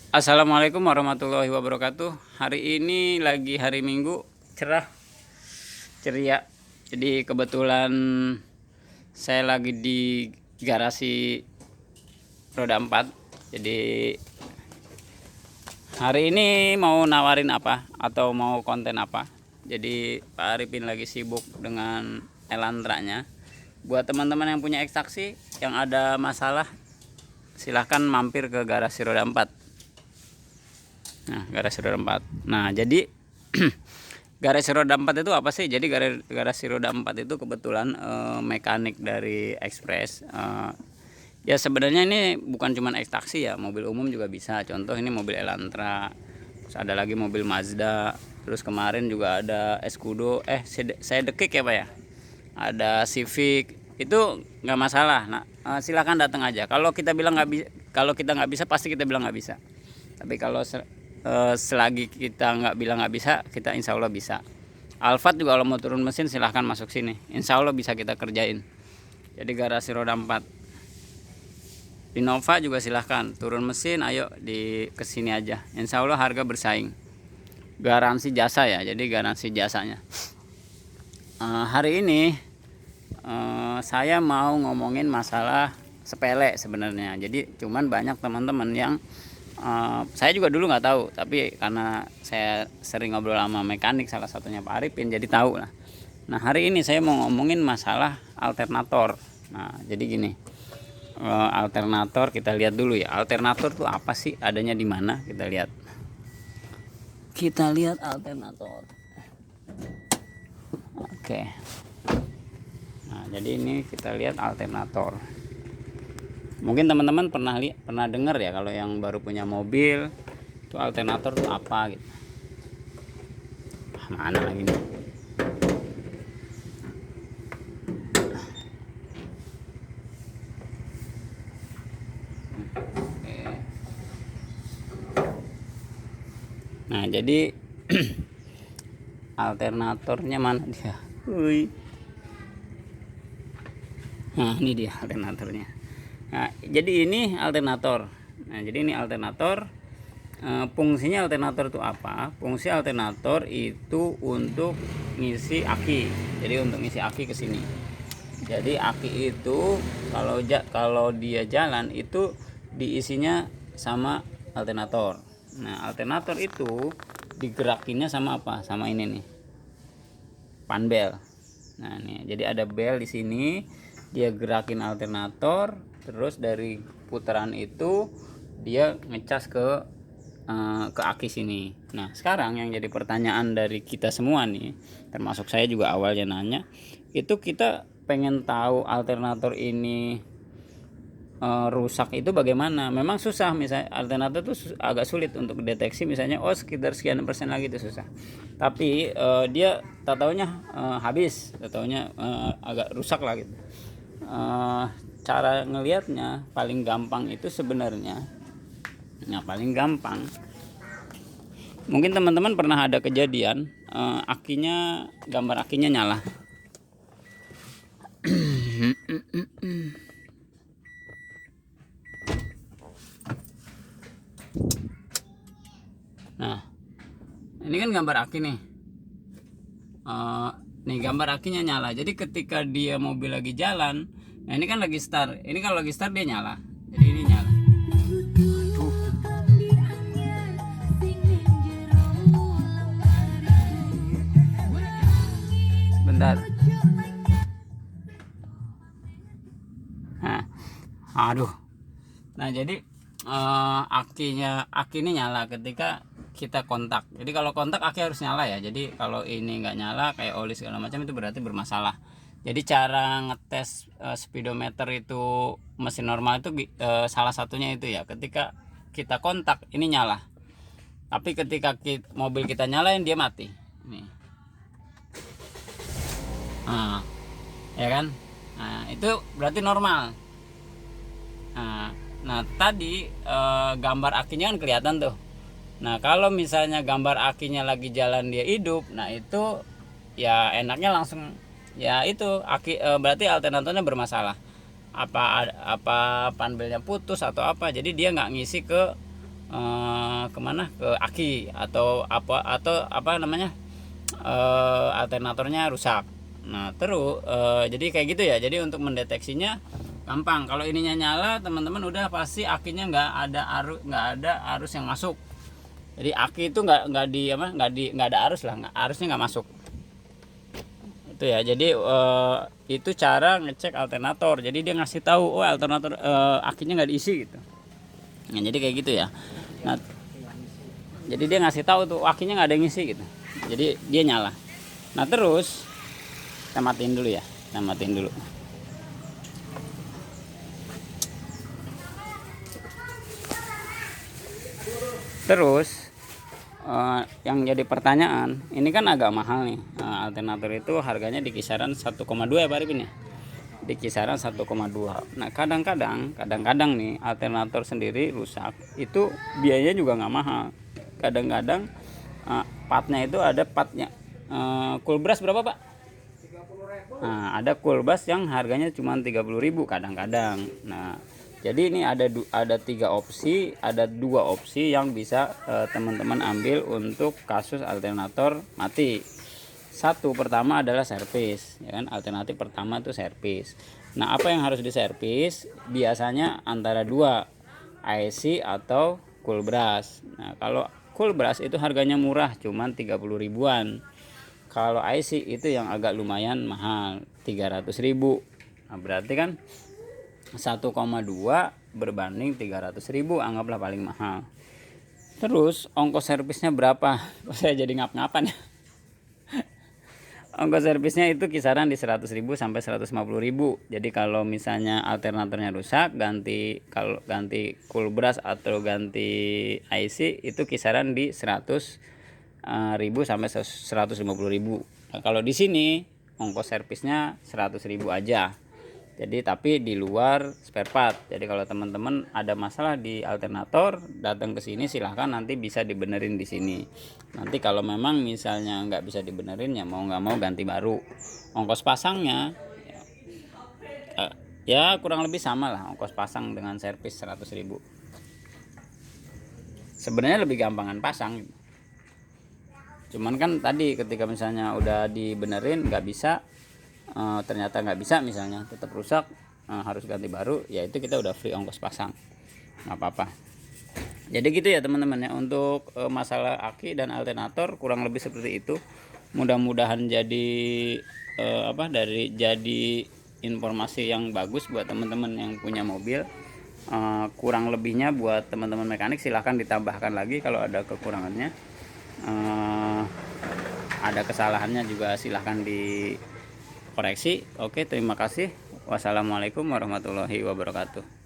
Assalamualaikum warahmatullahi wabarakatuh. Hari ini lagi hari Minggu, cerah, ceria. Jadi kebetulan saya lagi di garasi roda 4. Jadi hari ini mau nawarin apa atau mau konten apa. Jadi Pak Arifin lagi sibuk dengan Elantranya. Buat teman-teman yang punya ekstraksi yang ada masalah, silahkan mampir ke garasi roda 4. Nah, garasi roda 4. Nah, jadi garasi roda 4 itu apa sih? Jadi garasi roda 4 itu kebetulan mekanik dari Express. Ya sebenarnya ini bukan cuma ekstaksi ya, mobil umum juga bisa. Contoh ini mobil Elantra. Terus ada lagi mobil Mazda. Terus kemarin juga ada Escudo, saya dekik ya Pak ya. Ada Civic. Itu nggak masalah. Nah, silakan datang aja. Kalau kita bilang nggak bisa, kalau kita nggak bisa pasti kita bilang nggak bisa. Tapi kalau selagi kita nggak bilang nggak bisa, kita insya Allah bisa. Alphard juga kalau mau turun mesin silahkan masuk sini, insya Allah bisa kita kerjain. Jadi garasi roda 4. Innova juga silahkan turun mesin, ayo di kesini aja, insya Allah harga bersaing. Garansi jasa ya, jadi garansi jasanya. Hari ini saya mau ngomongin masalah sepele sebenarnya. Jadi cuman banyak teman-teman yang saya juga dulu nggak tahu, tapi karena saya sering ngobrol sama mekanik, salah satunya Pak Arifin, jadi tahu lah. Nah, hari ini saya mau ngomongin masalah alternator. Nah, jadi gini, alternator kita lihat dulu ya. Alternator tuh apa sih? Adanya di mana? Kita lihat. Kita lihat alternator. Oke. Nah, jadi ini kita lihat alternator. Mungkin teman-teman pernah dengar ya, kalau yang baru punya mobil itu alternator itu apa gitu. Mana lagi nih? Nah, jadi alternatornya mana dia? Nah, ini dia alternatornya. Nah, jadi ini alternator. Nah, jadi ini alternator. Fungsinya alternator itu apa? Fungsi alternator itu untuk ngisi aki. Jadi untuk ngisi aki ke sini. Jadi aki itu kalau dia jalan itu diisinya sama alternator. Nah, alternator itu digerakinnya sama apa? Sama ini nih. Panbel. Nah, nih, jadi ada bel di sini, dia gerakin alternator, terus dari putaran itu dia ngecas ke aki sini. Nah, sekarang yang jadi pertanyaan dari kita semua nih, termasuk saya juga awalnya nanya, itu kita pengen tahu alternator ini rusak itu bagaimana. Memang susah, misalnya alternator itu agak sulit untuk deteksi, misalnya sekitar sekian persen lagi itu susah, tapi dia tak taunya habis, tak taunya agak rusak lah gitu. Cara ngelihatnya paling gampang itu sebenarnya, nah paling gampang mungkin teman-teman pernah ada kejadian gambar akinya nyala. Nah, ini kan gambar aki nih. Nih gambar akinya nyala. Jadi ketika dia mobil lagi jalan, nah ini kan lagi start. Ini kalau lagi start dia nyala. Jadi ini nyala. Sebentar. Nah, aduh. Nah, jadi aki ini nyala ketika kita kontak. Jadi kalau kontak aki harus nyala ya. Jadi kalau ini nggak nyala kayak oli segala macam, itu berarti bermasalah. Jadi cara ngetes speedometer itu mesin normal itu salah satunya itu ya, ketika kita kontak ini nyala. Tapi ketika mobil kita nyalain dia mati. Nih. Nah, ya kan? Nah, itu berarti normal. Nah tadi gambar akinya kan kelihatan tuh. Nah kalau misalnya gambar akinya lagi jalan dia hidup, nah itu ya enaknya langsung ya itu berarti alternatornya bermasalah. Apa panbelnya putus atau apa, jadi dia nggak ngisi ke kemana, ke aki atau apa namanya, alternatornya rusak. Nah terus jadi kayak gitu ya. Jadi untuk mendeteksinya gampang. Kalau ininya nyala, teman-teman udah pasti akinya nggak ada arus yang masuk. Jadi aki itu nggak ada arus lah, arusnya nggak masuk. Itu ya. Jadi itu cara ngecek alternator. Jadi dia ngasih tahu, oh alternator akinya nggak diisi gitu. Nah, jadi kayak gitu ya. Nah, jadi dia ngasih tahu tuh akinya nggak ada yang ngisi gitu. Jadi dia nyala. Nah terus kita matiin dulu ya. Kita matiin dulu. Terus yang jadi pertanyaan, ini kan agak mahal nih. Alternator itu harganya di kisaran 1,2 ya Pak Arifin ya. Di kisaran 1,2. Nah kadang-kadang nih alternator sendiri rusak, itu biayanya juga nggak mahal. Kadang-kadang partnya itu ada partnya kulbras berapa Pak? Nah ada kulbras yang harganya cuma 30.000 kadang-kadang. Nah jadi ini ada 3 opsi, ada 2 opsi yang bisa teman-teman ambil untuk kasus alternator mati. Satu pertama adalah servis, ya kan? Alternatif pertama itu servis. Nah apa yang harus diservis? Biasanya antara 2, IC atau kulbras. Nah kalau kulbras itu harganya murah, cuman 30 ribuan. Kalau IC itu yang agak lumayan mahal, 300.000. Nah berarti kan 1,2 berbanding 300.000, anggaplah paling mahal. Terus ongkos servisnya berapa? Saya jadi ngap-ngapan ya. Ongkos servisnya itu kisaran di 100.000 sampai 150.000. Jadi kalau misalnya alternatornya rusak, ganti kulbras atau ganti IC itu kisaran di 100.000 sampai 150.000. Nah, kalau di sini ongkos servisnya 100.000 aja. Jadi tapi di luar spare part. Jadi kalau teman-teman ada masalah di alternator, datang ke sini silahkan, nanti bisa dibenerin di sini. Nanti kalau memang misalnya nggak bisa dibenerin, ya mau nggak mau ganti baru. Ongkos pasangnya ya kurang lebih sama lah, ongkos pasang dengan servis 100.000. Sebenarnya lebih gampangan pasang. Cuman kan tadi ketika misalnya udah dibenerin nggak bisa, ternyata nggak bisa, misalnya tetap rusak, harus ganti baru, ya itu kita udah free ongkos pasang, nggak apa-apa. Jadi gitu ya teman-teman ya, untuk masalah aki dan alternator kurang lebih seperti itu. Mudah-mudahan jadi jadi informasi yang bagus buat teman-teman yang punya mobil. Kurang lebihnya buat teman-teman mekanik silahkan ditambahkan lagi kalau ada kekurangannya, ada kesalahannya juga silahkan di koreksi. Oke, terima kasih. Wassalamualaikum warahmatullahi wabarakatuh.